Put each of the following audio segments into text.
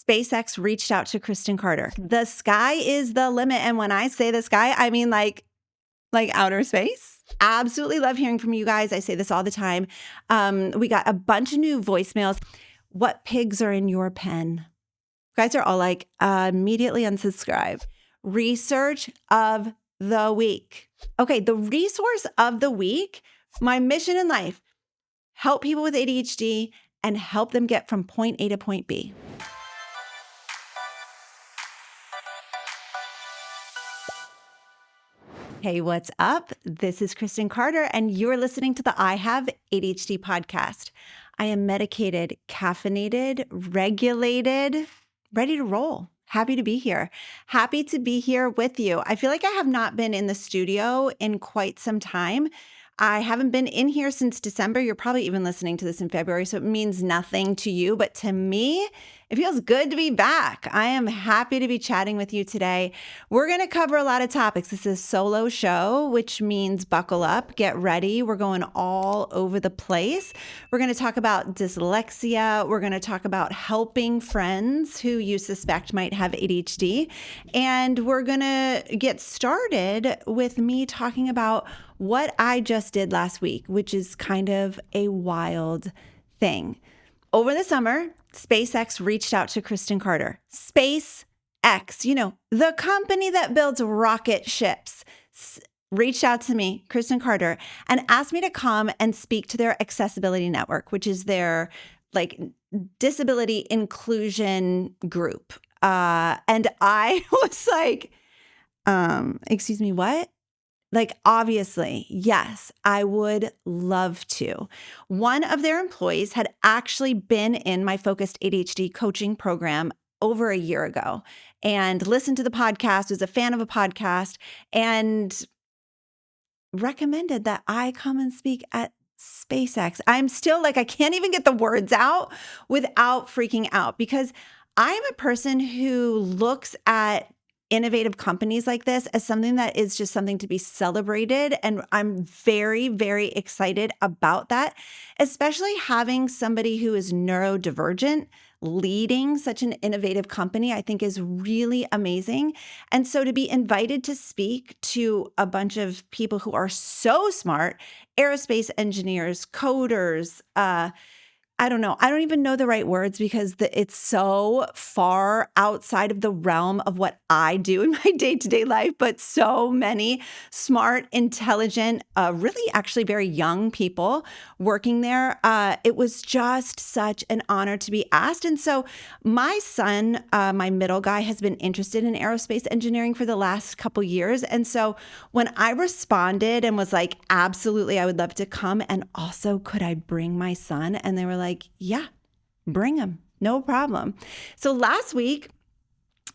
SpaceX reached out to Kristen Carter. The sky is the limit. And when I say the sky, I mean like outer space. Absolutely love hearing from you guys. I say this all the time. We got a bunch of new voicemails. What pigs are in your pen? You guys are all like, immediately unsubscribe. Research of the week. Okay, the resource of the week, my mission in life, help people with ADHD and help them get from point A to point B. Hey, what's up? This is Kristen Carter, and you're listening to the I Have ADHD podcast. I am medicated, caffeinated, regulated, ready to roll. Happy to be here. Happy to be here with you. I feel like I have not been in the studio in quite some time. I haven't been in here since December. You're probably even listening to this in February, so it means nothing to you. But to me, it feels good to be back. I am happy to be chatting with you today. We're going to cover a lot of topics. This is a solo show, which means buckle up, get ready. We're going all over the place. We're going to talk about dyslexia. We're going to talk about helping friends who you suspect might have ADHD. And we're going to get started with me talking about what I just did last week, which is kind of a wild thing. Over the summer, SpaceX reached out to Kristen Carter. SpaceX, the company that builds rocket ships, reached out to me, Kristen Carter, and asked me to come and speak to their accessibility network, which is their disability inclusion group. And I was like, excuse me, what? Obviously, yes, I would love to. One of their employees had actually been in my focused ADHD coaching program over a year ago and listened to the podcast, was a fan of a podcast, and recommended that I come and speak at SpaceX. I'm still I can't even get the words out without freaking out, because I'm a person who looks at innovative companies like this as something that is just something to be celebrated. And I'm very, very excited about that, especially having somebody who is neurodivergent leading such an innovative company, I think is really amazing. And so to be invited to speak to a bunch of people who are so smart, aerospace engineers, coders, I don't know. I don't even know the right words because it's so far outside of the realm of what I do in my day-to-day life, but so many smart, intelligent, really actually very young people working there. It was just such an honor to be asked. And so my son, my middle guy, has been interested in aerospace engineering for the last couple years. And so when I responded and was like, absolutely, I would love to come. And also, could I bring my son? And they were like, yeah, bring him. No problem. So last week,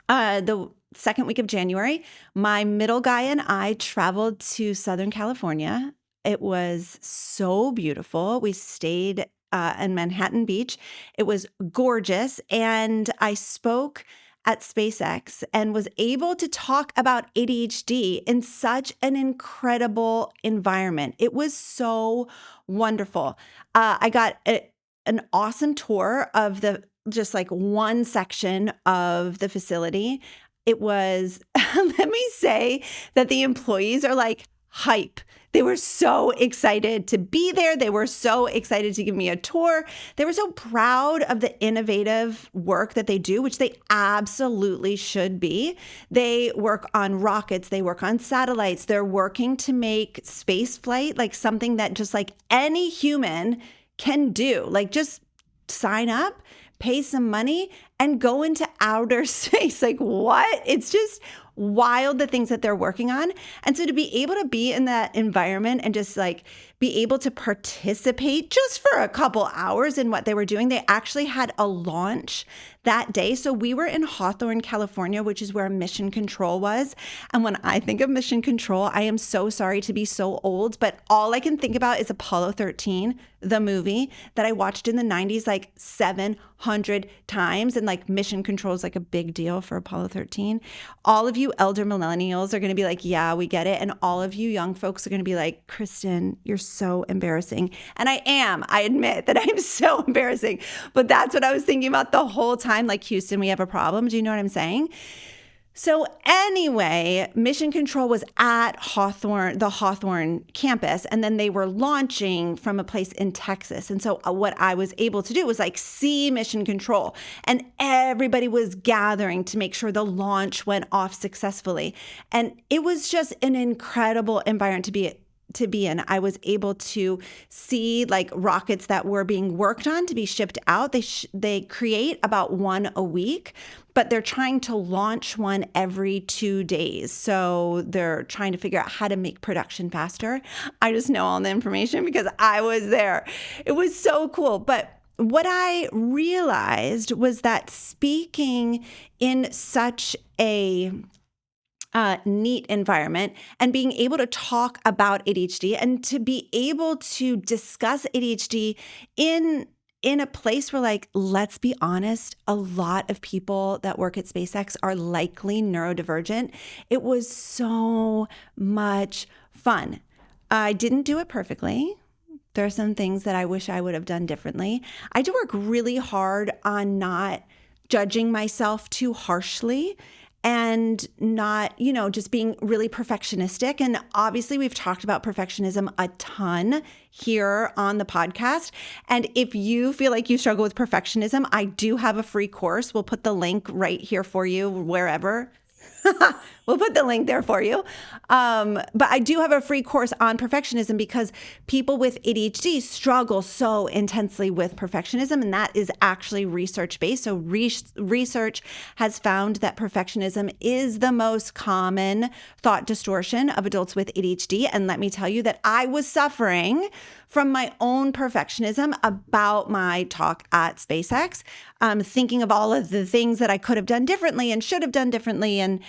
the second week of January, my middle guy and I traveled to Southern California. It was so beautiful. We stayed in Manhattan Beach. It was gorgeous. And I spoke at SpaceX and was able to talk about ADHD in such an incredible environment. It was so wonderful. I got an awesome tour of one section of the facility. It was, let me say that the employees are hype. They were so excited to be there. They were so excited to give me a tour. They were so proud of the innovative work that they do, which they absolutely should be. They work on rockets. They work on satellites. They're working to make space flight something that just any human can do. Just sign up, pay some money, and go into outer space. What? It's just wild, the things that they're working on. And so to be able to be in that environment and just be able to participate just for a couple hours in what they were doing. They actually had a launch that day. So we were in Hawthorne, California, which is where Mission Control was. And when I think of Mission Control, I am so sorry to be so old, but all I can think about is Apollo 13, the movie that I watched in the 90s 700 times. And like mission control is like a big deal for Apollo 13. All of you elder millennials are going to be like, yeah, we get it. And all of you young folks are going to be like, Kristen, you're so embarrassing. And I admit that I'm so embarrassing, but that's what I was thinking about the whole time. Like, Houston, we have a problem. Do you know what I'm saying? So anyway, Mission Control was at the Hawthorne campus, and then they were launching from a place in Texas. And so what I was able to do was like see Mission Control, and everybody was gathering to make sure the launch went off successfully. And it was just an incredible environment to be in. I was able to see like rockets that were being worked on to be shipped out. They create about one a week, but they're trying to launch one every 2 days. So they're trying to figure out how to make production faster. I just know all the information because I was there. It was so cool. But what I realized was that speaking in such a neat environment and being able to talk about ADHD and to be able to discuss ADHD in a place where, like, let's be honest, a lot of people that work at SpaceX are likely neurodivergent. It was so much fun. I didn't do it perfectly. There are some things that I wish I would have done differently. I had to work really hard on not judging myself too harshly and not, just being really perfectionistic. And obviously, we've talked about perfectionism a ton here on the podcast. And if you feel like you struggle with perfectionism, I do have a free course. We'll put the link right here for you, wherever. We'll put the link there for you. But I do have a free course on perfectionism because people with ADHD struggle so intensely with perfectionism, and that is actually research-based. So research has found that perfectionism is the most common thought distortion of adults with ADHD. And let me tell you that I was suffering from my own perfectionism about my talk at SpaceX, thinking of all of the things that I could have done differently and should have done differently, and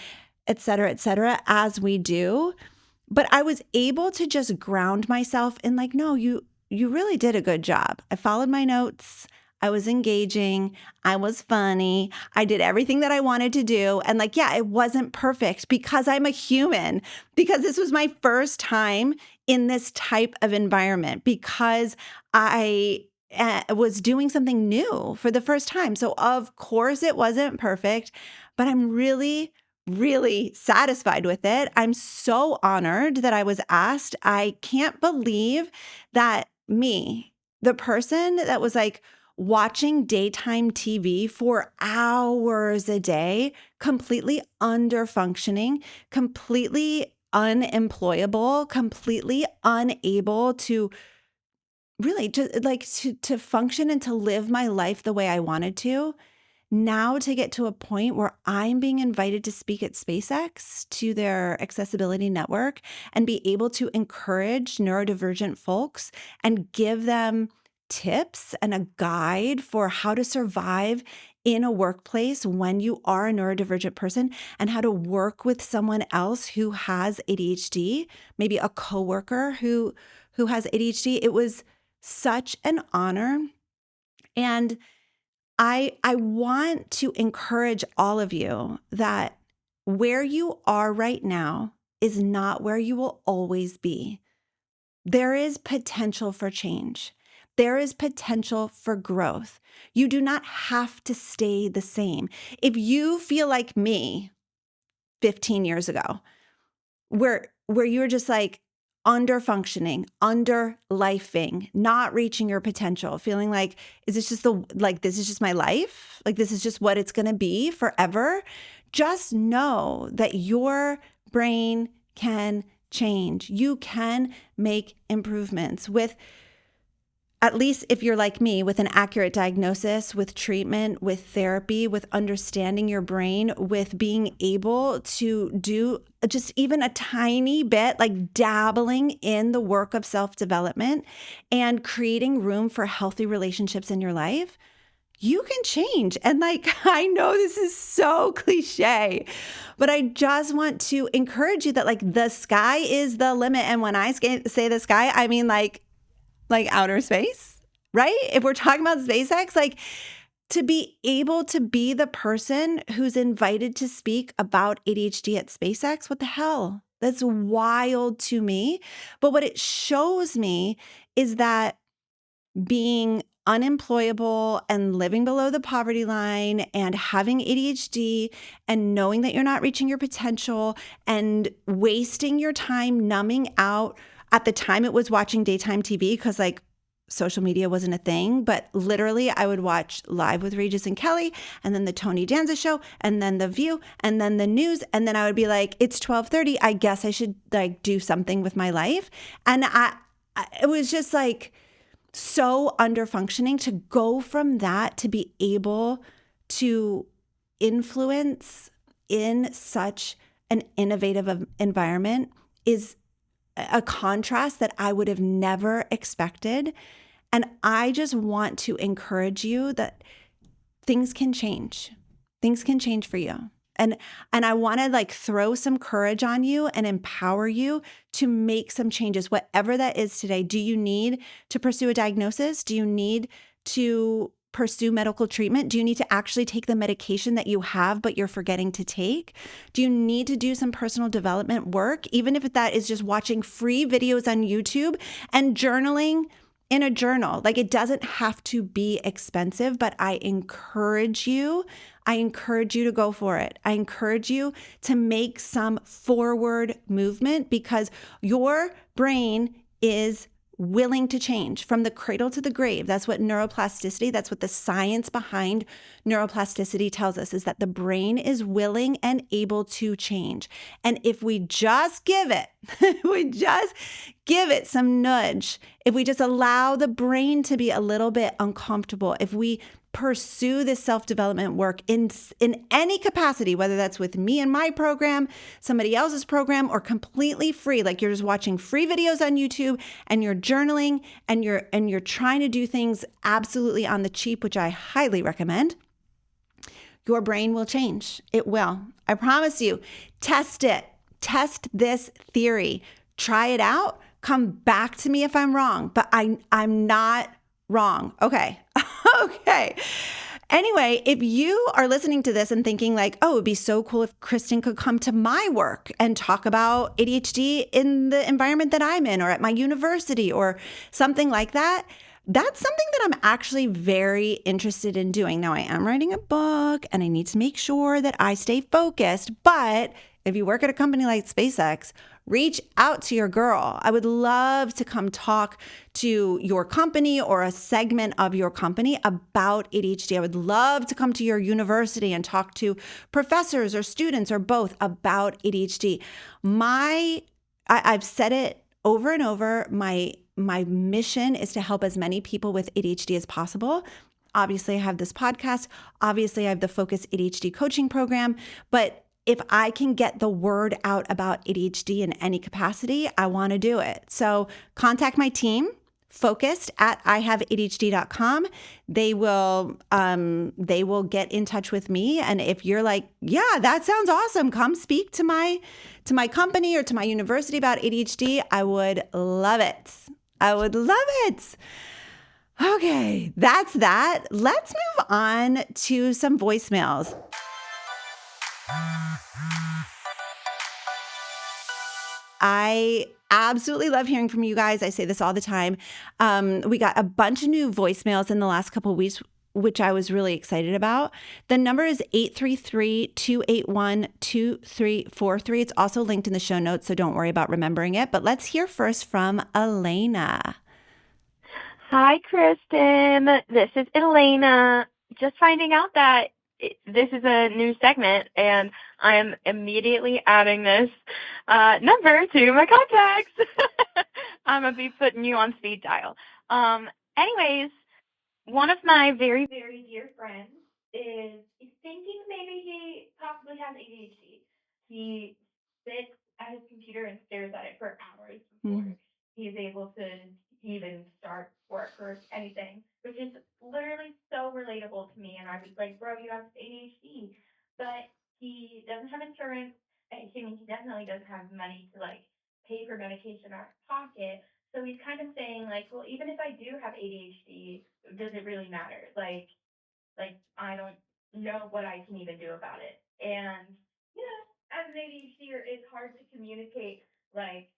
et cetera, as we do. But I was able to just ground myself in like, no, you really did a good job. I followed my notes. I was engaging. I was funny. I did everything that I wanted to do. And like, yeah, it wasn't perfect because I'm a human, because this was my first time in this type of environment, because I was doing something new for the first time. So of course it wasn't perfect, but I'm really satisfied with it. I'm so honored that I was asked. I can't believe that me, the person that was like watching daytime TV for hours a day, completely underfunctioning, completely unemployable, completely unable to really to function and to live my life the way I wanted to. Now to get to a point where I'm being invited to speak at SpaceX to their accessibility network and be able to encourage neurodivergent folks and give them tips and a guide for how to survive in a workplace when you are a neurodivergent person, and how to work with someone else who has ADHD, maybe a coworker who has ADHD. It was such an honor. And I want to encourage all of you that where you are right now is not where you will always be. There is potential for change. There is potential for growth. You do not have to stay the same. If you feel like me 15 years ago, where you were just like under-functioning, under-lifing, not reaching your potential, feeling like, is this just this is just my life? Like, this is just what it's going to be forever? Just know that your brain can change. You can make improvements with, at least if you're like me, with an accurate diagnosis, with treatment, with therapy, with understanding your brain, with being able to do just even a tiny bit, like dabbling in the work of self-development and creating room for healthy relationships in your life, you can change. And like, I know this is so cliche, but I just want to encourage you that like the sky is the limit. And when I say the sky, I mean like outer space, right? If we're talking about SpaceX, like to be able to be the person who's invited to speak about ADHD at SpaceX, what the hell? That's wild to me. But what it shows me is that being unemployable and living below the poverty line and having ADHD and knowing that you're not reaching your potential and wasting your time numbing out. At the time, it was watching daytime TV because like social media wasn't a thing, but literally I would watch Live with Regis and Kelly and then the Tony Danza show and then The View and then the news. And then I would be like, it's 12:30. I guess I should like do something with my life. And it was just like, so under functioning to go from that to be able to influence in such an innovative environment is a contrast that I would have never expected. And I just want to encourage you that things can change. Things can change for you. And I want to like throw some courage on you and empower you to make some changes, whatever that is today. Do you need to pursue a diagnosis? Do you need to pursue medical treatment? Do you need to actually take the medication that you have, but you're forgetting to take? Do you need to do some personal development work? Even if that is just watching free videos on YouTube and journaling in a journal. Like it doesn't have to be expensive, but I encourage you to go for it. I encourage you to make some forward movement because your brain is willing to change from the cradle to the grave. That's what neuroplasticity, that's what the science behind neuroplasticity tells us, is that the brain is willing and able to change. And if we just give it, we just give it some nudge, if we just allow the brain to be a little bit uncomfortable, if we pursue this self-development work in any capacity, whether that's with me and my program, somebody else's program, or completely free, like you're just watching free videos on YouTube and you're journaling and you're trying to do things absolutely on the cheap, which I highly recommend, your brain will change. It will. I promise you. Test it. Test this theory. Try it out. Come back to me if I'm wrong, but I'm not wrong. Okay. Okay. Anyway, if you are listening to this and thinking like, oh, it'd be so cool if Kristen could come to my work and talk about ADHD in the environment that I'm in or at my university or something like that, that's something that I'm actually very interested in doing. Now, I am writing a book and I need to make sure that I stay focused, but if you work at a company like SpaceX, reach out to your girl. I would love to come talk to your company or a segment of your company about ADHD. I would love to come to your university and talk to professors or students or both about ADHD. I've said it over and over. My mission is to help as many people with ADHD as possible. Obviously, I have this podcast. Obviously, I have the Focus ADHD coaching program, but if I can get the word out about ADHD in any capacity, I want to do it. So contact my team, focused at ihaveadhd.com. They will get in touch with me. And if you're like, yeah, that sounds awesome, come speak to my company or to my university about ADHD, I would love it. I would love it. Okay, that's that. Let's move on to some voicemails. I absolutely love hearing from you guys. I say this all the time. We got a bunch of new voicemails in the last couple of weeks, which I was really excited about. The number is 833-281-2343. It's also linked in the show notes, so don't worry about remembering it. But let's hear first from Elena. Hi, Kristen. This is Elena. Just finding out that this is a new segment, and I am immediately adding this number to my contacts. I'm going to be putting you on speed dial. Anyways, one of my very, very dear friends is thinking maybe he possibly has ADHD. He sits at his computer and stares at it for hours before he's able to even start work or anything, which is literally so relatable to me. And I was like, bro, you have ADHD. But he doesn't have insurance. I mean, he definitely doesn't have money to like pay for medication out of pocket. So he's kind of saying like, well, even if I do have ADHD, does it really matter? like, I don't know what I can even do about it. And, as an ADHDer, it's hard to communicate, like,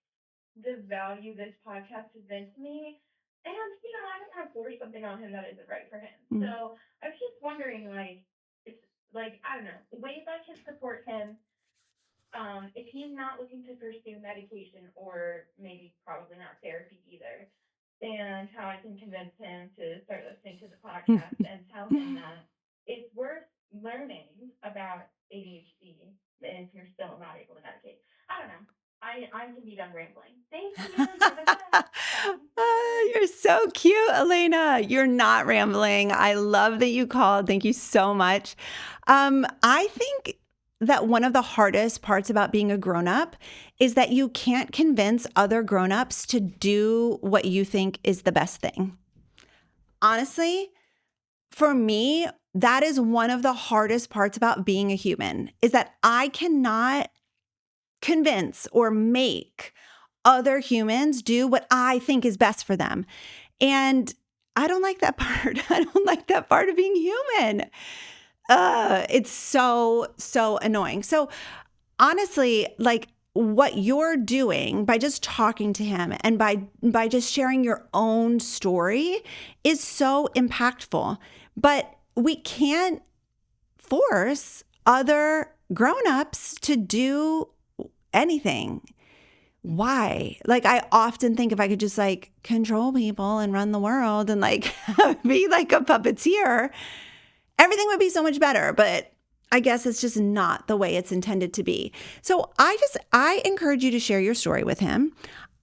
the value this podcast has been to me. And, I don't want to force something on him that isn't right for him. Mm. So I was just wondering, like, it's like, I don't know, ways I can support him if he's not looking to pursue medication or maybe probably not therapy either, and how I can convince him to start listening to the podcast and tell him that it's worth learning about ADHD if you're still not able to medicate. I don't know. I can be done rambling. Thank you. You're the best. You're so cute, Elena. You're not rambling. I love that you called. Thank you so much. I think that one of the hardest parts about being a grown-up is that you can't convince other grown-ups to do what you think is the best thing. Honestly, for me, that is one of the hardest parts about being a human, is that I cannot convince or make other humans do what I think is best for them. And I don't like that part. I don't like that part of being human. It's so annoying. So honestly, like what you're doing by just talking to him and by just sharing your own story is so impactful. But we can't force other grown-ups to do anything. Why? Like, I often think if I could just like control people and run the world and like be like a puppeteer, everything would be so much better. But I guess it's just not the way it's intended to be. So I encourage you to share your story with him.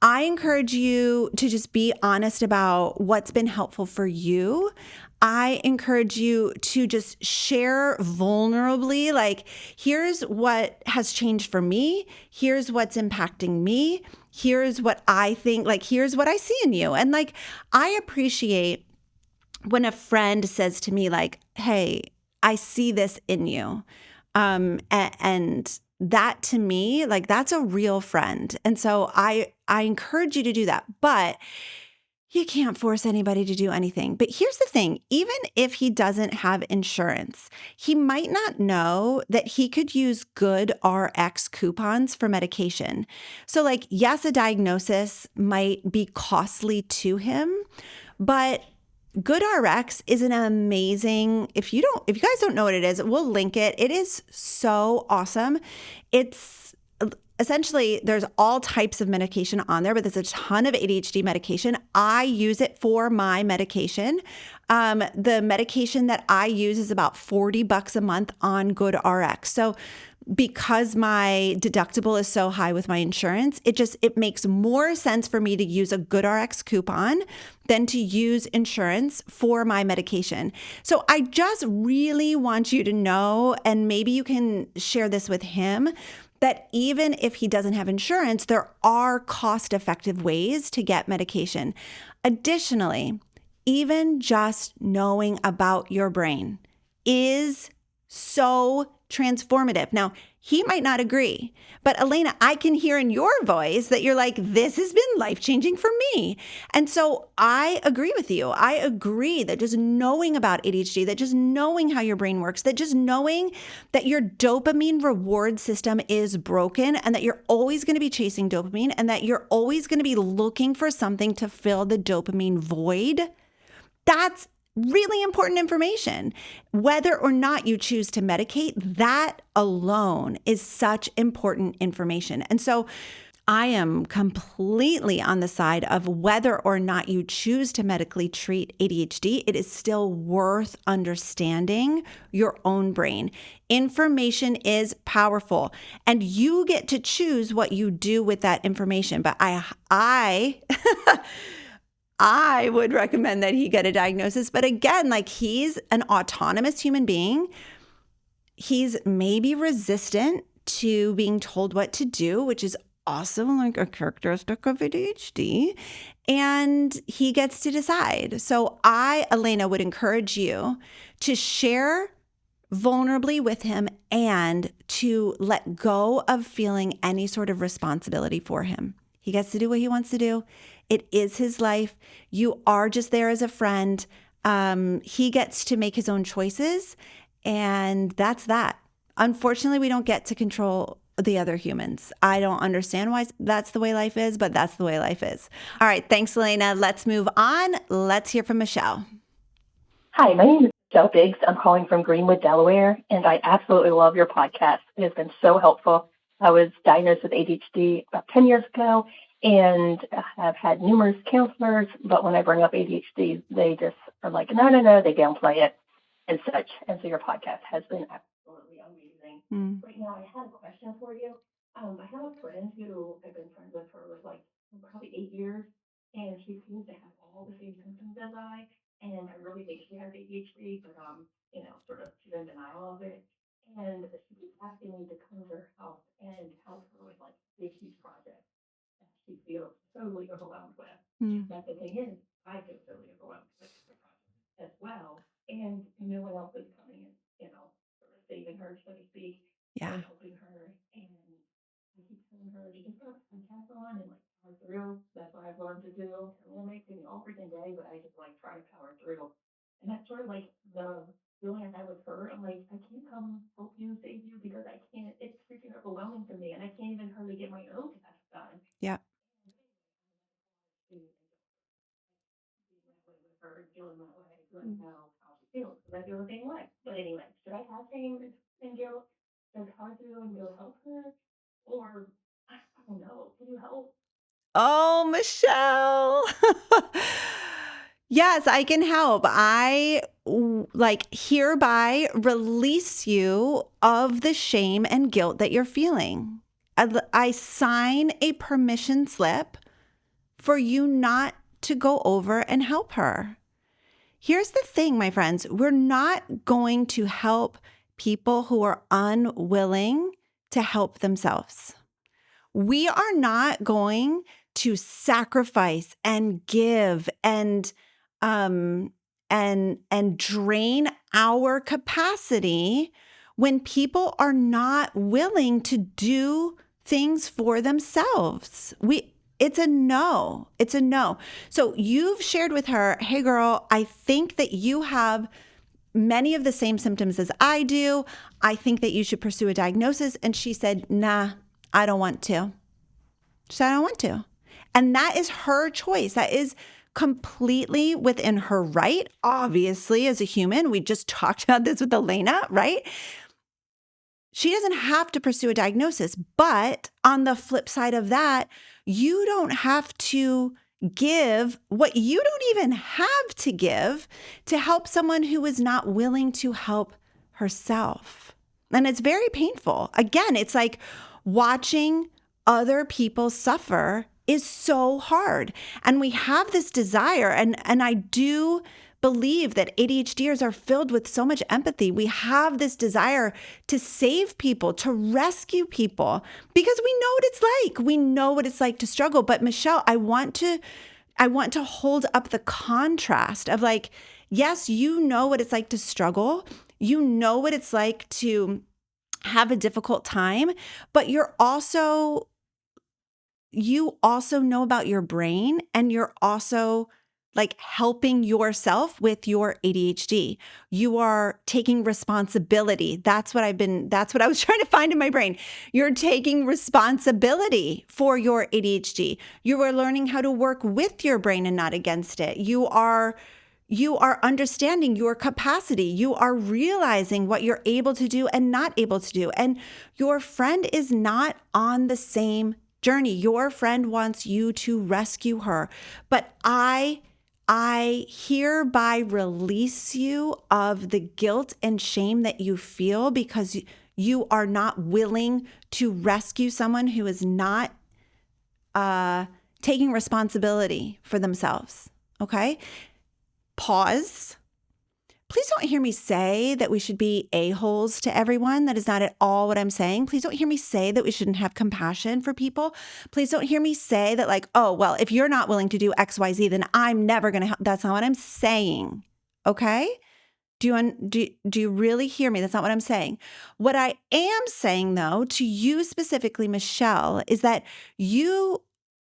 I encourage you to just be honest about what's been helpful for you. I encourage you to just share vulnerably, like, here's what has changed for me. Here's what's impacting me. Here's what I think, like, here's what I see in you. And like, I appreciate when a friend says to me, like, hey, I see this in you. And that to me, like, that's a real friend. And so I encourage you to do that. But you can't force anybody to do anything. But here's the thing, even if he doesn't have insurance, he might not know that he could use good RX coupons for medication. So like, yes, a diagnosis might be costly to him, but Good RX is an amazing, if you guys don't know what it is, we'll link it. It is so awesome. It's essentially, there's all types of medication on there, but there's a ton of ADHD medication. I use it for my medication. The medication that I use is about $40 a month on Good RX. So because my deductible is so high with my insurance, it makes more sense for me to use a Good RX coupon than to use insurance for my medication. So I just really want you to know, and maybe you can share this with him, that even if he doesn't have insurance, there are cost-effective ways to get medication. Additionally, even just knowing about your brain is so transformative. Now, he might not agree, but Elena, I can hear in your voice that you're like, this has been life-changing for me. And so I agree with you. I agree that just knowing about ADHD, that just knowing how your brain works, that just knowing that your dopamine reward system is broken and that you're always going to be chasing dopamine and that you're always going to be looking for something to fill the dopamine void, that's really important information. Whether or not you choose to medicate, that alone is such important information. And so I am completely on the side of whether or not you choose to medically treat ADHD, it is still worth understanding your own brain. Information is powerful, and you get to choose what you do with that information. But I would recommend that he get a diagnosis. But again, like, he's an autonomous human being. He's maybe resistant to being told what to do, which is also like a characteristic of ADHD. And he gets to decide. So I, Elena, would encourage you to share vulnerably with him and to let go of feeling any sort of responsibility for him. He gets to do what he wants to do. It is his life. You are just there as a friend. He gets to make his own choices, and that's that. Unfortunately, we don't get to control the other humans. I don't understand why that's the way life is, but that's the way life is. All right. Thanks, Elena. Let's move on. Let's hear from Michelle. Hi, my name is Michelle Biggs. I'm calling from Greenwood, Delaware, and I absolutely love your podcast. It has been so helpful. I was diagnosed with ADHD about 10 years ago, and I've had numerous counselors, but when I bring up ADHD, they just are like, no, they downplay it and such. And so your podcast has been absolutely amazing. Right now, I had a question for you. I have a friend who I've been friends with for like probably 8 years, and she seems to have all the same symptoms as I. And I really think she has ADHD, but sort of she's in denial of it. And she was asking me to come to her house and help her with like big huge projects that she feels totally overwhelmed with. But the thing is, I feel totally overwhelmed with the project as well. And no one else is coming in, sort of saving her, so to speak, and helping her. And I keep telling her to just put a contact on and like power through. That's what I've learned to do. It will make me all freaking day, but I just like try to power through. And that's sort of like the feeling I had with her. I'm like, I can't come help you, save you, because I can't. It's freaking overwhelming for me, and I can't even hardly get my own tasks done. Yeah. Being that way with her, feeling that way, so I know how she feels, because I feel the same way. But anyway, should I have shame and guilt and power through and go help her, or I don't know? Can you help? Oh, Michelle. Yes, I can help. I hereby release you of the shame and guilt that you're feeling. I sign a permission slip for you not to go over and help her. Here's the thing, my friends, we're not going to help people who are unwilling to help themselves. We are not going to sacrifice and give and drain our capacity when people are not willing to do things for themselves. It's a no. It's a no. So you've shared with her, hey girl, I think that you have many of the same symptoms as I do. I think that you should pursue a diagnosis. And she said, nah, I don't want to. She said, I don't want to. And that is her choice. That is completely within her right. Obviously, as a human, we just talked about this with Elena, right? She doesn't have to pursue a diagnosis. But on the flip side of that, you don't have to give what you don't even have to give to help someone who is not willing to help herself. And it's very painful. Again, it's like watching other people suffer is so hard. And we have this desire, and I do believe that ADHDers are filled with so much empathy. We have this desire to save people, to rescue people, because we know what it's like. We know what it's like to struggle. But Michelle, I want to hold up the contrast of like, yes, you know what it's like to struggle. You know what it's like to have a difficult time, but you also know about your brain, and you're also like helping yourself with your ADHD. You are taking responsibility. That's what I was trying to find in my brain. You're taking responsibility for your ADHD. You are learning how to work with your brain and not against it. You are understanding your capacity. You are realizing what you're able to do and not able to do. And your friend is not on the same journey. Your friend wants you to rescue her. But I hereby release you of the guilt and shame that you feel because you are not willing to rescue someone who is not taking responsibility for themselves. Okay? Pause. Please don't hear me say that we should be a-holes to everyone. That is not at all what I'm saying. Please don't hear me say that we shouldn't have compassion for people. Please don't hear me say that like, oh, well, if you're not willing to do X, Y, Z, then I'm never going to help. That's not what I'm saying. Okay? Do you really hear me? That's not what I'm saying. What I am saying, though, to you specifically, Michelle, is that you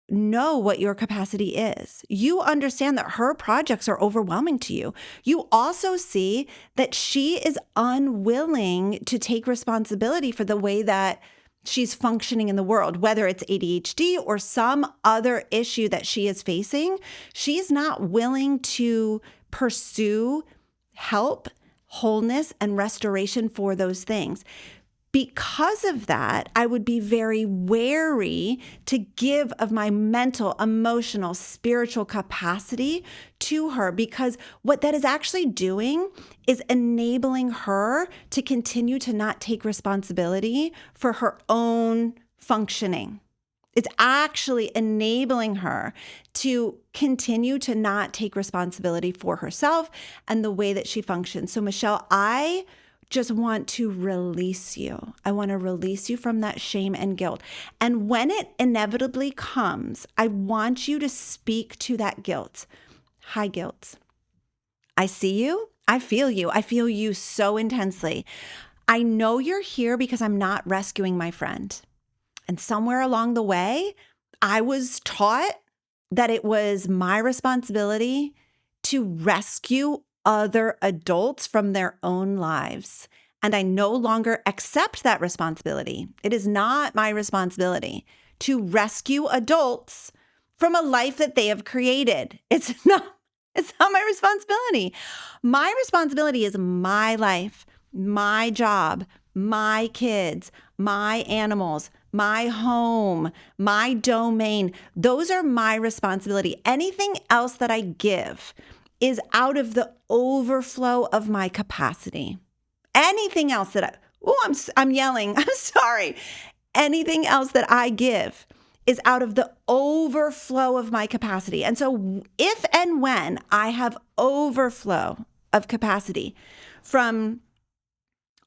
know what your capacity is. You understand that her projects are overwhelming to you. You also see that she is unwilling to take responsibility for the way that she's functioning in the world, whether it's ADHD or some other issue that she is facing. She's not willing to pursue help, wholeness, and restoration for those things. Because of that, I would be very wary to give of my mental, emotional, spiritual capacity to her, because what that is actually doing is enabling her to continue to not take responsibility for her own functioning. It's actually enabling her to continue to not take responsibility for herself and the way that she functions. So, Michelle, I just want to release you. I want to release you from that shame and guilt. And when it inevitably comes, I want you to speak to that guilt. Hi, guilt. I see you. I feel you. I feel you so intensely. I know you're here because I'm not rescuing my friend. And somewhere along the way, I was taught that it was my responsibility to rescue other adults from their own lives. And I no longer accept that responsibility. It is not my responsibility to rescue adults from a life that they have created. It's not my responsibility. My responsibility is my life, my job, my kids, my animals, my home, my domain. Those are my responsibility. Anything else that I give is out of the overflow of my capacity. Anything else that I'm yelling. I'm sorry. Anything else that I give is out of the overflow of my capacity. And so if and when I have overflow of capacity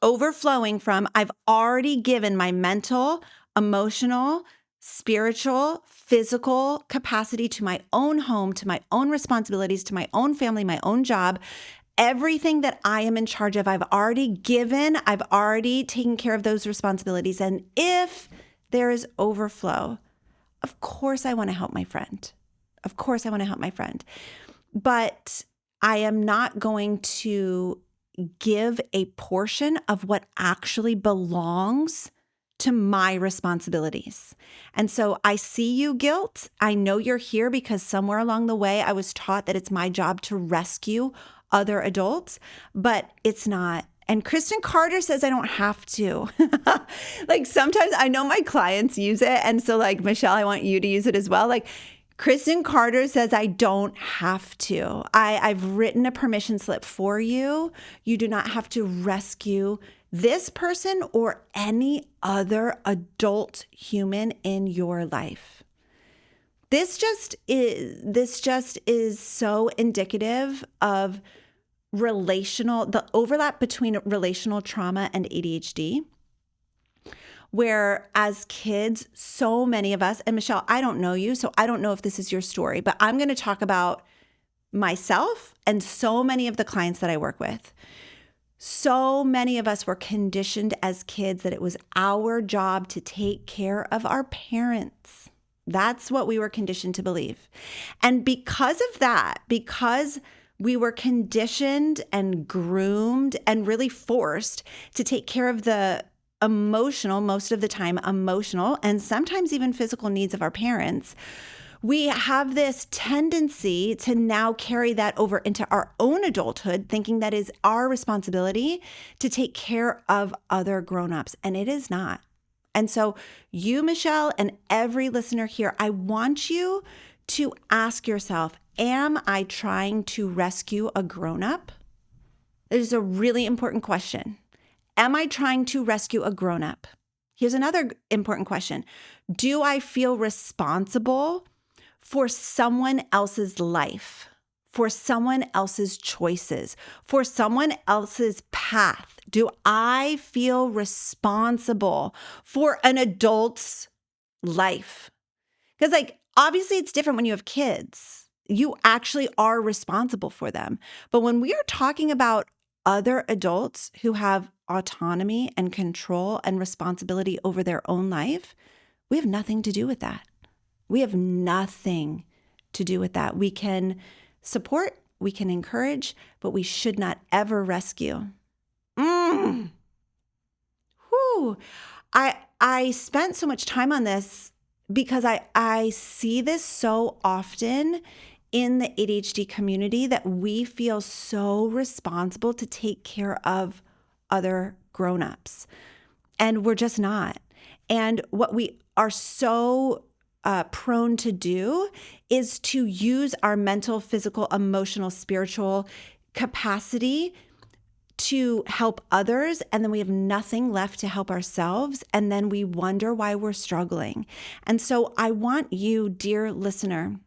overflowing from, I've already given my mental, emotional, spiritual, physical capacity to my own home, to my own responsibilities, to my own family, my own job. Everything that I am in charge of, I've already given, I've already taken care of those responsibilities. And if there is overflow, of course I want to help my friend. Of course I want to help my friend. But I am not going to give a portion of what actually belongs to my responsibilities. And so I see you, guilt. I know you're here because somewhere along the way, I was taught that it's my job to rescue other adults, but it's not. And Kristen Carter says I don't have to. Like sometimes I know my clients use it. And so like, Michelle, I want you to use it as well. Like Kristen Carter says I don't have to. I've written a permission slip for you. You do not have to rescue this person or any other adult human in your life. This just is so indicative of the overlap between relational trauma and ADHD, where as kids, so many of us, and Michelle, I don't know you, so I don't know if this is your story, but I'm going to talk about myself and so many of the clients that I work with. So many of us were conditioned as kids that it was our job to take care of our parents. That's what we were conditioned to believe. And because of that, because we were conditioned and groomed and really forced to take care of the emotional, most of the time emotional, and sometimes even physical needs of our parents, we have this tendency to now carry that over into our own adulthood, thinking that is our responsibility to take care of other grownups, and it is not. And so you, Michelle, and every listener here, I want you to ask yourself, am I trying to rescue a grown-up? It is a really important question. Am I trying to rescue a grown-up? Here's another important question. Do I feel responsible for someone else's life, for someone else's choices, for someone else's path? Do I feel responsible for an adult's life? Because obviously it's different when you have kids. You actually are responsible for them. But when we are talking about other adults who have autonomy and control and responsibility over their own life, we have nothing to do with that. We have nothing to do with that. We can support, we can encourage, but we should not ever rescue. Whew. I spent so much time on this because I see this so often in the ADHD community that we feel so responsible to take care of other grown-ups. And we're just not. And what we are so prone to do is to use our mental, physical, emotional, spiritual capacity to help others, and then we have nothing left to help ourselves, and then we wonder why we're struggling. And so I want you, dear listener,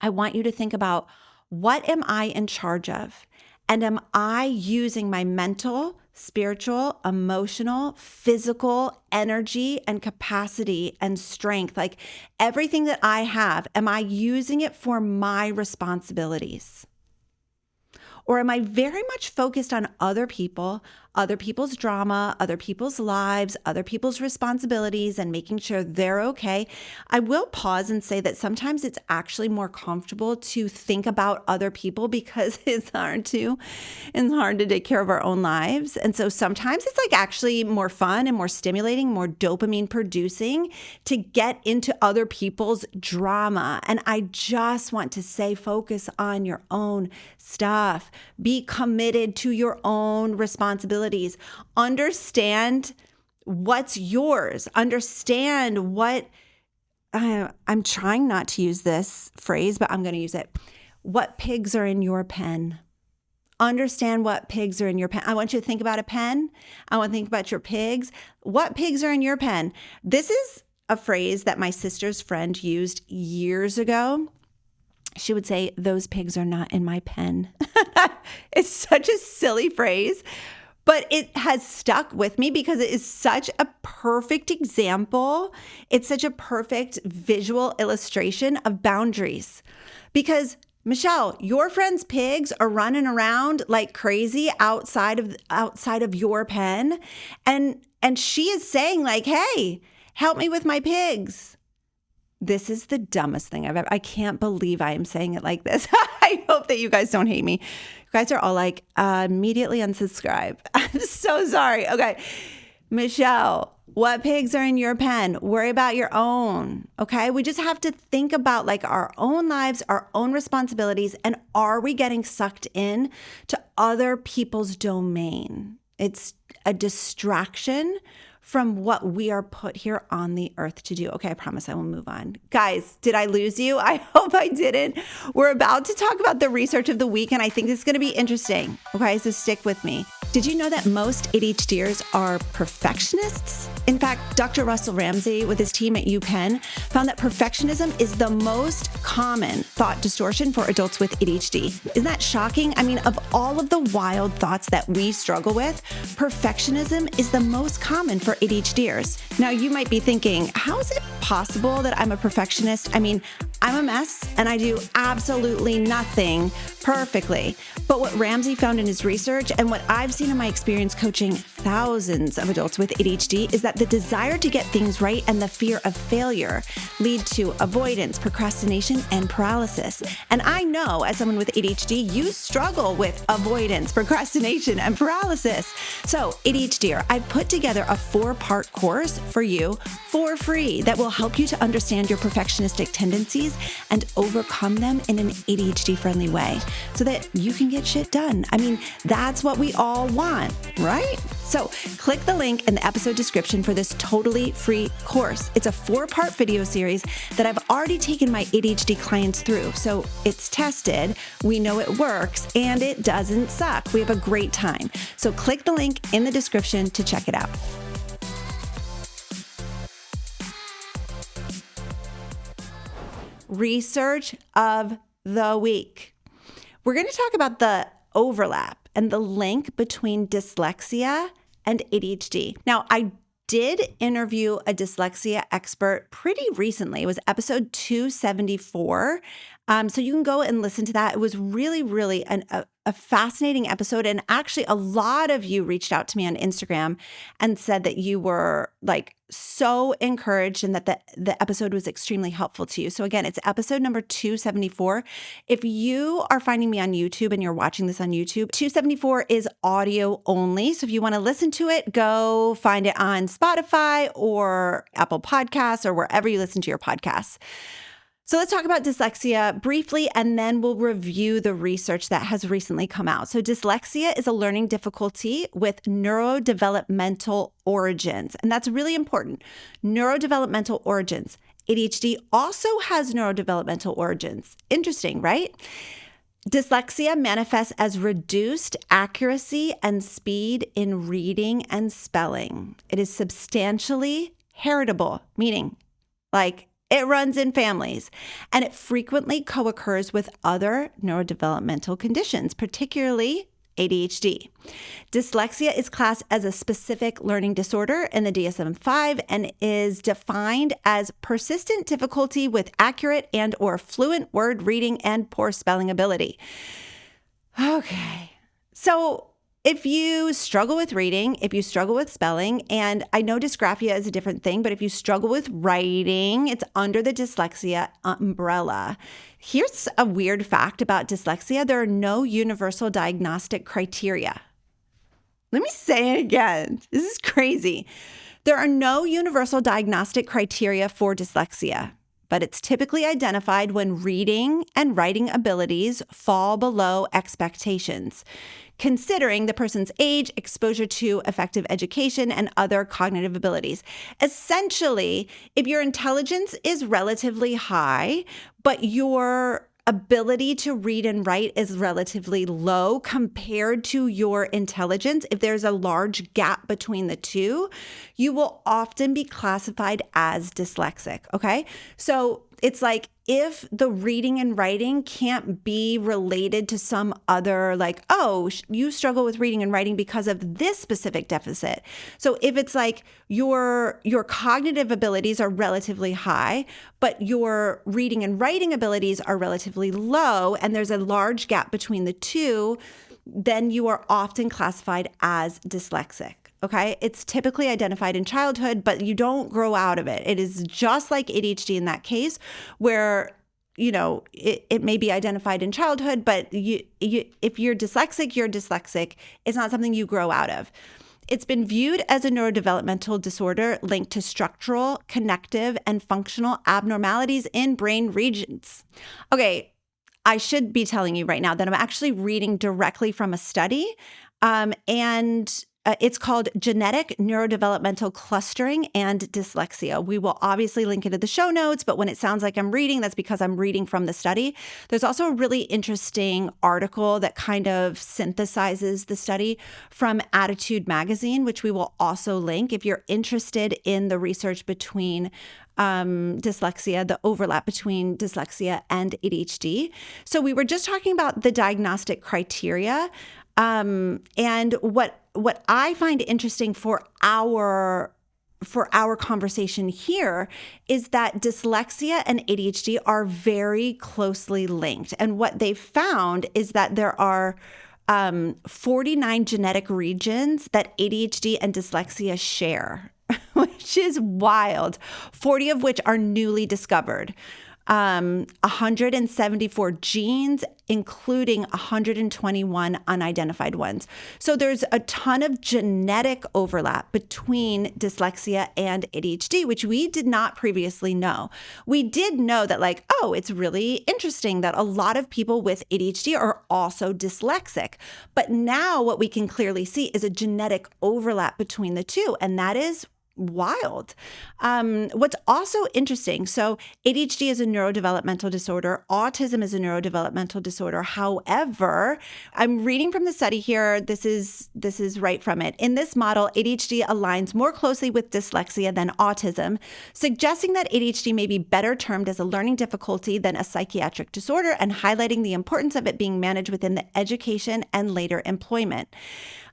I want you to think about, what am I in charge of? And am I using my mental, spiritual, emotional, physical energy and capacity and strength, like everything that I have, am I using it for my responsibilities? Or am I very much focused on other people, other people's drama, other people's lives, other people's responsibilities, and making sure they're okay? I will pause and say that sometimes it's actually more comfortable to think about other people because it's hard to take care of our own lives. And so sometimes it's like actually more fun and more stimulating, more dopamine producing to get into other people's drama. And I just want to say, focus on your own stuff. Be committed to your own responsibilities. Understand what's yours. Understand what, I'm trying not to use this phrase, but I'm going to use it. What pigs are in your pen? Understand what pigs are in your pen. I want you to think about a pen. I want to think about your pigs. What pigs are in your pen? This is a phrase that my sister's friend used years ago. She would say, those pigs are not in my pen. It's such a silly phrase, but it has stuck with me because it is such a perfect example. It's such a perfect visual illustration of boundaries. Because Michelle, your friend's pigs are running around like crazy outside of your pen. And she is saying like, hey, help me with my pigs. This is the dumbest thing I've ever, I can't believe I am saying it like this. I hope that you guys don't hate me. You guys are all like, immediately unsubscribe. I'm so sorry. Okay. Michelle, what pigs are in your pen? Worry about your own. Okay. We just have to think about like our own lives, our own responsibilities, and are we getting sucked in to other people's domain? It's a distraction from what we are put here on the earth to do. Okay, I promise I will move on. Guys, did I lose you? I hope I didn't. We're about to talk about the research of the week, and I think this is going to be interesting. Okay, so stick with me. Did you know that most ADHDers are perfectionists? In fact, Dr. Russell Ramsey with his team at UPenn found that perfectionism is the most common thought distortion for adults with ADHD. Isn't that shocking? I mean, of all of the wild thoughts that we struggle with, perfectionism is the most common for ADHDers. Now, you might be thinking, how is it possible that I'm a perfectionist? I mean, I'm a mess and I do absolutely nothing perfectly. But what Ramsey found in his research and what I've seen in my experience coaching thousands of adults with ADHD is that the desire to get things right and the fear of failure lead to avoidance, procrastination, and paralysis. And I know as someone with ADHD, you struggle with avoidance, procrastination, and paralysis. So ADHDer, I've put together a 4-part course for you for free that will help you to understand your perfectionistic tendencies and overcome them in an ADHD-friendly way so that you can get shit done. I mean, that's what we all want, right? So click the link in the episode description for this totally free course. It's a 4-part video series that I've already taken my ADHD clients through. So it's tested, we know it works, and it doesn't suck. We have a great time. So click the link in the description to check it out. Research of the week. We're going to talk about the overlap and the link between dyslexia and ADHD. Now, I did interview a dyslexia expert pretty recently. It was episode 274. So you can go and listen to that. It was really, really a fascinating episode. And actually, a lot of you reached out to me on Instagram and said that you were like so encouraged and that the episode was extremely helpful to you. So again, it's episode number 274. If you are finding me on YouTube and you're watching this on YouTube, 274 is audio only. So if you want to listen to it, go find it on Spotify or Apple Podcasts or wherever you listen to your podcasts. So let's talk about dyslexia briefly, and then we'll review the research that has recently come out. So dyslexia is a learning difficulty with neurodevelopmental origins, and that's really important. Neurodevelopmental origins. ADHD also has neurodevelopmental origins. Interesting, right? Dyslexia manifests as reduced accuracy and speed in reading and spelling. It is substantially heritable, meaning like it runs in families, and it frequently co-occurs with other neurodevelopmental conditions, particularly ADHD. Dyslexia is classed as a specific learning disorder in the DSM-5 and is defined as persistent difficulty with accurate and or fluent word reading and poor spelling ability. Okay, so if you struggle with reading, if you struggle with spelling, and I know dysgraphia is a different thing, but if you struggle with writing, it's under the dyslexia umbrella. Here's a weird fact about dyslexia. There are no universal diagnostic criteria. Let me say it again. This is crazy. There are no universal diagnostic criteria for dyslexia, but it's typically identified when reading and writing abilities fall below expectations, considering the person's age, exposure to effective education, and other cognitive abilities. Essentially, if your intelligence is relatively high, but your ability to read and write is relatively low compared to your intelligence, if there's a large gap between the two, you will often be classified as dyslexic, okay? So it's like if the reading and writing can't be related to some other, like, oh, you struggle with reading and writing because of this specific deficit. So if it's like your cognitive abilities are relatively high, but your reading and writing abilities are relatively low, and there's a large gap between the two, then you are often classified as dyslexic. Okay, it's typically identified in childhood, but you don't grow out of it. It is just like ADHD in that case, where it may be identified in childhood, but if you're dyslexic, you're dyslexic. It's not something you grow out of. It's been viewed as a neurodevelopmental disorder linked to structural, connective, and functional abnormalities in brain regions. Okay, I should be telling you right now that I'm actually reading directly from a study, and it's called Genetic Neurodevelopmental Clustering and Dyslexia. We will obviously link it in the show notes, but when it sounds like I'm reading, that's because I'm reading from the study. There's also a really interesting article that kind of synthesizes the study from Attitude Magazine, which we will also link if you're interested in the research between dyslexia, the overlap between dyslexia and ADHD. So we were just talking about the diagnostic criteria. And what I find interesting for our conversation here is that dyslexia and ADHD are very closely linked. And what they've found is that there are 49 genetic regions that ADHD and dyslexia share, which is wild, 40 of which are newly discovered. 174 genes, including 121 unidentified ones. So there's a ton of genetic overlap between dyslexia and ADHD, which we did not previously know. We did know that it's really interesting that a lot of people with ADHD are also dyslexic. But now what we can clearly see is a genetic overlap between the two, and that is wild. What's also interesting, so ADHD is a neurodevelopmental disorder. Autism is a neurodevelopmental disorder. However, I'm reading from the study here. This is right from it. In this model, ADHD aligns more closely with dyslexia than autism, suggesting that ADHD may be better termed as a learning difficulty than a psychiatric disorder, and highlighting the importance of it being managed within the education and later employment.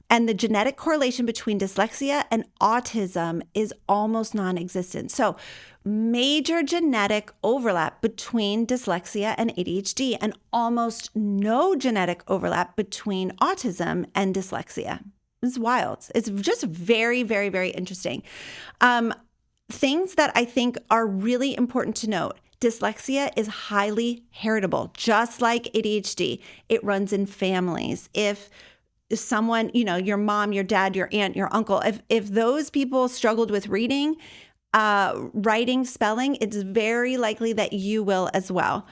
And the genetic correlation between dyslexia and autism is almost non-existent. So major genetic overlap between dyslexia and ADHD, and almost no genetic overlap between autism and dyslexia. It's wild. It's just very, very, very interesting. Things that I think are really important to note. Dyslexia is highly heritable, just like ADHD. It runs in families. If someone, your mom, your dad, your aunt, your uncle, if those people struggled with reading, writing, spelling, it's very likely that you will as well.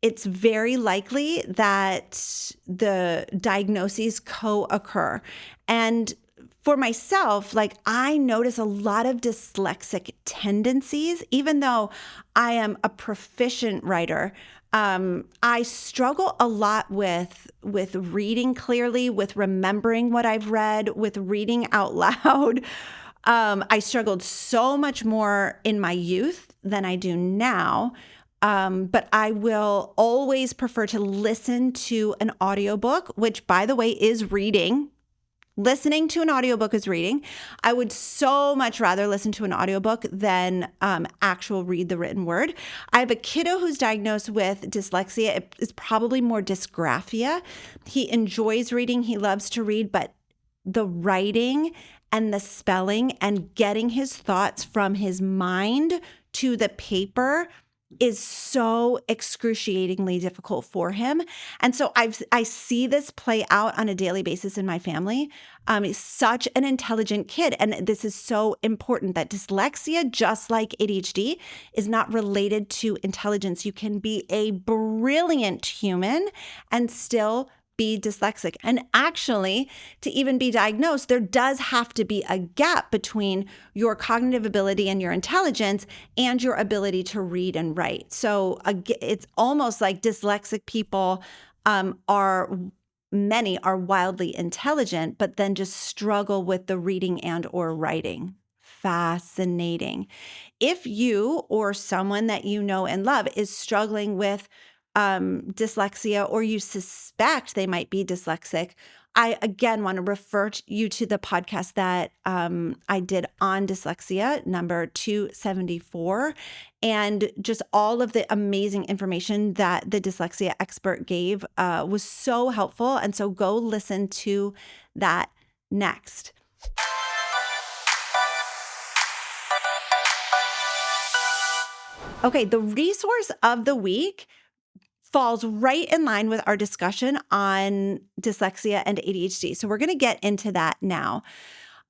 It's very likely that the diagnoses co-occur. And for myself, I notice a lot of dyslexic tendencies, even though I am a proficient writer. I struggle a lot with reading clearly, with remembering what I've read, with reading out loud. I struggled so much more in my youth than I do now. But I will always prefer to listen to an audiobook, which, by the way, is reading. Listening to an audiobook is reading. I would so much rather listen to an audiobook than actual read the written word. I have a kiddo who's diagnosed with dyslexia. It is probably more dysgraphia. He enjoys reading. He loves to read, but the writing and the spelling and getting his thoughts from his mind to the paper is so excruciatingly difficult for him. And so I see this play out on a daily basis in my family. He's such an intelligent kid. And this is so important that dyslexia, just like ADHD, is not related to intelligence. You can be a brilliant human and still be dyslexic. And actually, to even be diagnosed, there does have to be a gap between your cognitive ability and your intelligence and your ability to read and write. So it's almost like dyslexic people many are wildly intelligent, but then just struggle with the reading and or writing. Fascinating. If you or someone that you know and love is struggling with dyslexia, or you suspect they might be dyslexic, I again want to refer you to the podcast that I did on dyslexia, number 274, and just all of the amazing information that the dyslexia expert gave was so helpful. And so go listen to that next. Okay, the resource of the week falls right in line with our discussion on dyslexia and ADHD. So we're going to get into that now.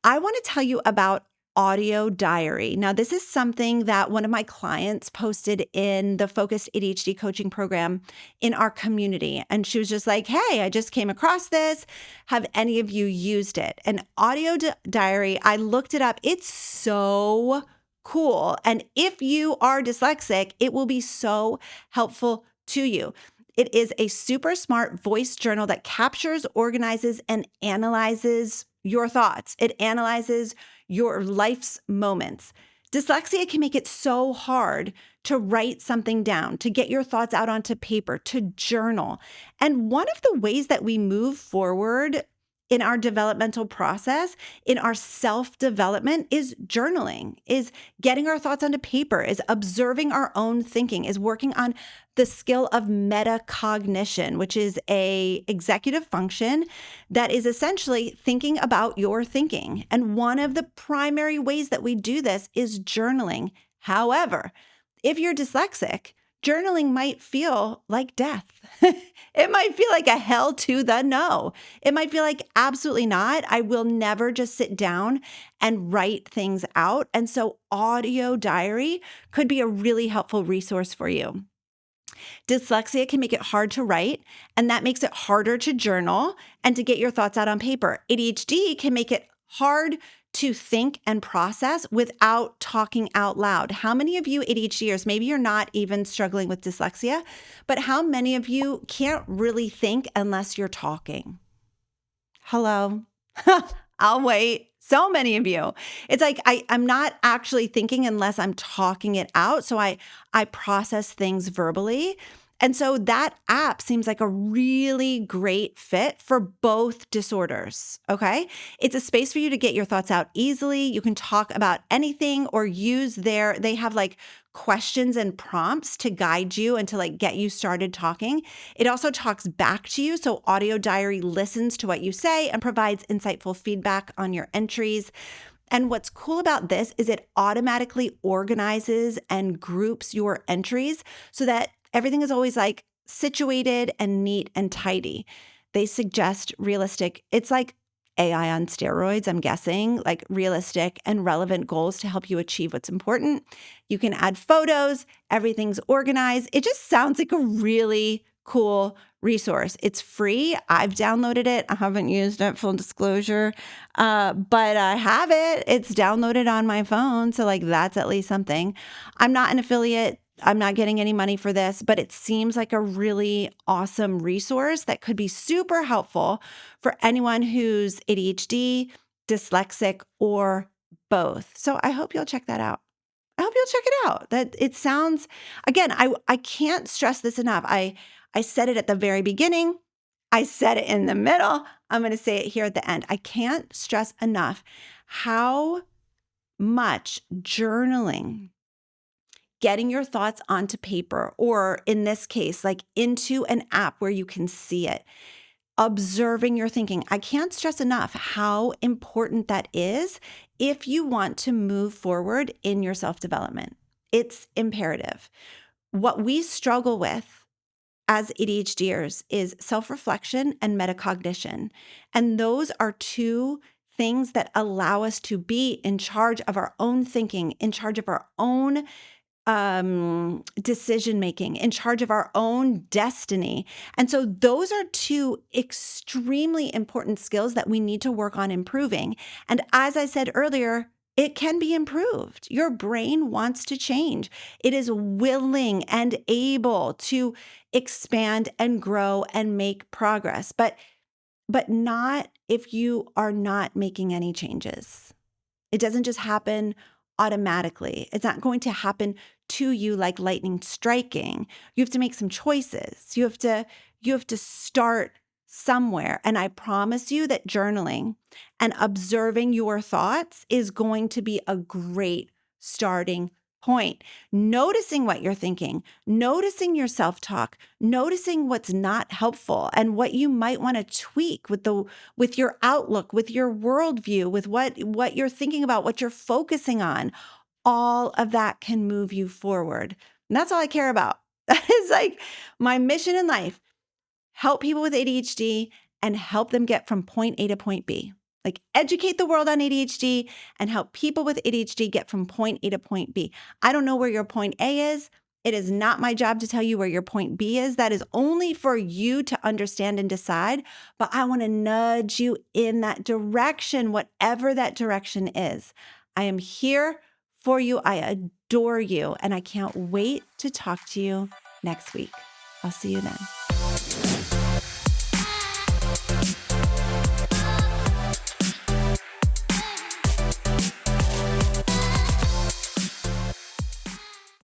I want to tell you about audio diary. Now, this is something that one of my clients posted in the Focused ADHD coaching program in our community. And she was just like, hey, I just came across this. Have any of you used it? An audio diary, I looked it up. It's so cool. And if you are dyslexic, it will be so helpful to you. It is a super smart voice journal that captures, organizes, and analyzes your thoughts. It analyzes your life's moments. Dyslexia can make it so hard to write something down, to get your thoughts out onto paper, to journal. And one of the ways that we move forward in our developmental process, in our self-development, is journaling, is getting our thoughts onto paper, is observing our own thinking, is working on the skill of metacognition, which is a executive function that is essentially thinking about your thinking. And one of the primary ways that we do this is journaling. However, if you're dyslexic, journaling might feel like death. It might feel like a hell to the no. It might feel like absolutely not. I will never just sit down and write things out. And so audio diary could be a really helpful resource for you. Dyslexia can make it hard to write, and that makes it harder to journal and to get your thoughts out on paper. ADHD can make it hard to think and process without talking out loud. How many of you ADHDers, maybe you're not even struggling with dyslexia, but how many of you can't really think unless you're talking? Hello? I'll wait. So many of you. It's like I'm not actually thinking unless I'm talking it out. So I process things verbally. And so that app seems like a really great fit for both disorders, okay? It's a space for you to get your thoughts out easily. You can talk about anything or they have like questions and prompts to guide you and to like get you started talking. It also talks back to you. So Audio Diary listens to what you say and provides insightful feedback on your entries. And what's cool about this is it automatically organizes and groups your entries so that everything is always like situated and neat and tidy. They suggest it's like AI on steroids, I'm guessing, like realistic and relevant goals to help you achieve what's important. You can add photos, everything's organized. It just sounds like a really cool resource. It's free. I've downloaded it. I haven't used it, full disclosure, but I have it. It's downloaded on my phone. So like that's at least something. I'm not an affiliate. I'm not getting any money for this, but it seems like a really awesome resource that could be super helpful for anyone who's ADHD, dyslexic, or both. So I hope you'll check that out. I hope you'll check it out. That it sounds, again, I can't stress this enough. I said it at the very beginning. I said it in the middle. I'm going to say it here at the end. I can't stress enough how much journaling, getting your thoughts onto paper, or in this case, like into an app where you can see it, observing your thinking. I can't stress enough how important that is if you want to move forward in your self-development. It's imperative. What we struggle with as ADHDers is self-reflection and metacognition. And those are two things that allow us to be in charge of our own thinking, in charge of our own decision making, in charge of our own destiny. And so those are two extremely important skills that we need to work on improving. And as I said earlier, it can be improved. Your brain wants to change. It is willing and able to expand and grow and make progress, but not if you are not making any changes. It doesn't just happen automatically. It's not going to happen to you like lightning striking. You have to make some choices. You have to start somewhere. And I promise you that journaling and observing your thoughts is going to be a great starting point. Noticing what you're thinking, noticing your self-talk, noticing what's not helpful and what you might want to tweak with your outlook, with your worldview, with what you're thinking about, what you're focusing on. All of that can move you forward. And that's all I care about. That is like my mission in life. Help people with ADHD and help them get from point A to point B. Like educate the world on ADHD and help people with ADHD get from point A to point B. I don't know where your point A is. It is not my job to tell you where your point B is. That is only for you to understand and decide. But I want to nudge you in that direction, whatever that direction is. I am here for you. I adore you. And I can't wait to talk to you next week. I'll see you then.